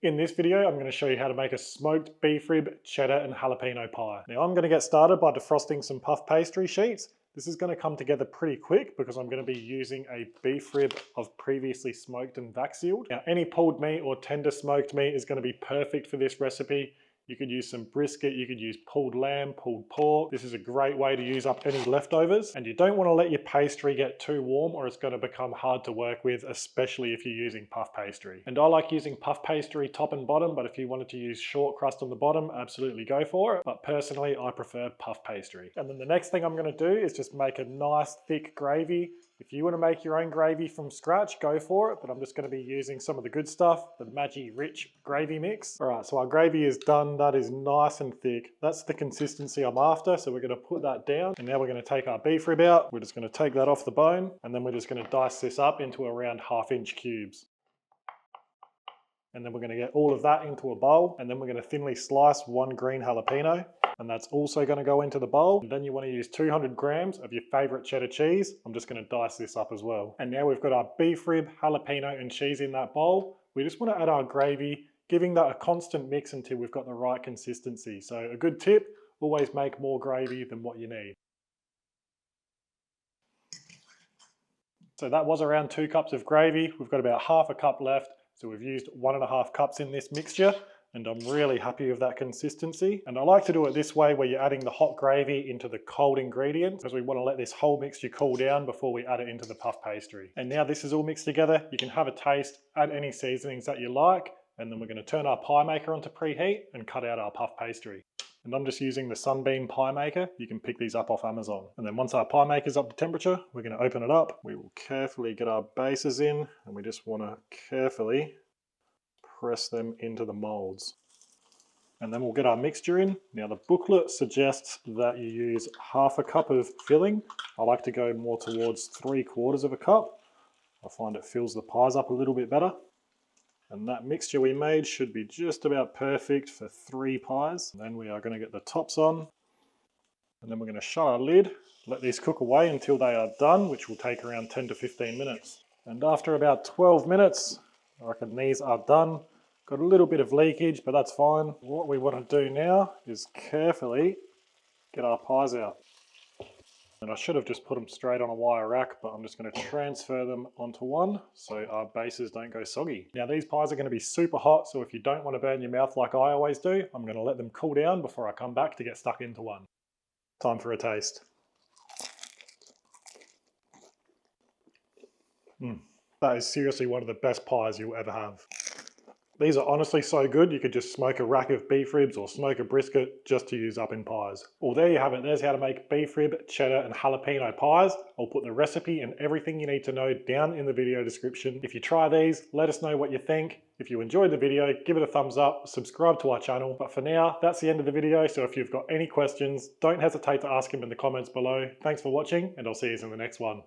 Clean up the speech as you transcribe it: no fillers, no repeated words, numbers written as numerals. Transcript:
In this video, I'm going to show you how to make a smoked beef rib, cheddar and jalapeno pie. Now I'm going to get started by defrosting some puff pastry sheets. This is going to come together pretty quick because I'm going to be using a beef rib I've previously smoked and vac sealed. Now any pulled meat or tender smoked meat is going to be perfect for this recipe. You could use some brisket, you could use pulled lamb, pulled pork. This is a great way to use up any leftovers. And you don't want to let your pastry get too warm or it's going to become hard to work with, especially if you're using puff pastry. And I like using puff pastry top and bottom, but if you wanted to use short crust on the bottom, absolutely go for it. But personally, I prefer puff pastry. And then the next thing I'm going to do is just make a nice thick gravy. If you want to make your own gravy from scratch, go for it, but I'm just going to be using some of the good stuff, the Maggi Rich gravy mix. All right, so our gravy is done. That is nice and thick. That's the consistency I'm after, so we're going to put that down, and now we're going to take our beef rib out. We're just going to take that off the bone, and then we're just going to dice this up into around 1/2-inch cubes. And then we're going to get all of that into a bowl, and then we're going to thinly slice 1 green jalapeno. And that's also going to go into the bowl. And then you want to use 200 grams of your favorite cheddar cheese. I'm just going to dice this up as well. And now we've got our beef rib, jalapeno and cheese in that bowl. We just want to add our gravy, giving that a constant mix until we've got the right consistency. So a good tip, always make more gravy than what you need. So that was around 2 cups of gravy. We've got about 1/2 cup left. So we've used 1.5 cups in this mixture. And I'm really happy with that consistency. And I like to do it this way where you're adding the hot gravy into the cold ingredients because we want to let this whole mixture cool down before we add it into the puff pastry. And now this is all mixed together, you can have a taste, add any seasonings that you like, and then we're going to turn our pie maker onto preheat and cut out our puff pastry. And I'm just using the Sunbeam pie maker. You can pick these up off Amazon. And then once our pie maker's up to temperature, we're going to open it up. We will carefully get our bases in, and we just want to carefully press them into the molds. And then we'll get our mixture in. Now the booklet suggests that you use 1/2 cup of filling. I like to go more towards 3/4 cup. I find it fills the pies up a little bit better. And that mixture we made should be just about perfect for 3 pies. And then we are going to get the tops on. And then we're going to shut our lid, let these cook away until they are done, which will take around 10 to 15 minutes. And after about 12 minutes, I reckon these are done. Got a little bit of leakage, but that's fine. What we want to do now is carefully get our pies out. And I should have just put them straight on a wire rack, but I'm just going to transfer them onto one so our bases don't go soggy. Now these pies are going to be super hot, so if you don't want to burn your mouth like I always do, I'm going to let them cool down before I come back to get stuck into one. Time for a taste. That is seriously one of the best pies you'll ever have. These are honestly so good, you could just smoke a rack of beef ribs or smoke a brisket just to use up in pies. Well, there you have it. There's how to make beef rib, cheddar and jalapeno pies. I'll put the recipe and everything you need to know down in the video description. If you try these, let us know what you think. If you enjoyed the video, give it a thumbs up, subscribe to our channel. But for now, that's the end of the video. So if you've got any questions, don't hesitate to ask them in the comments below. Thanks for watching, and I'll see you in the next one.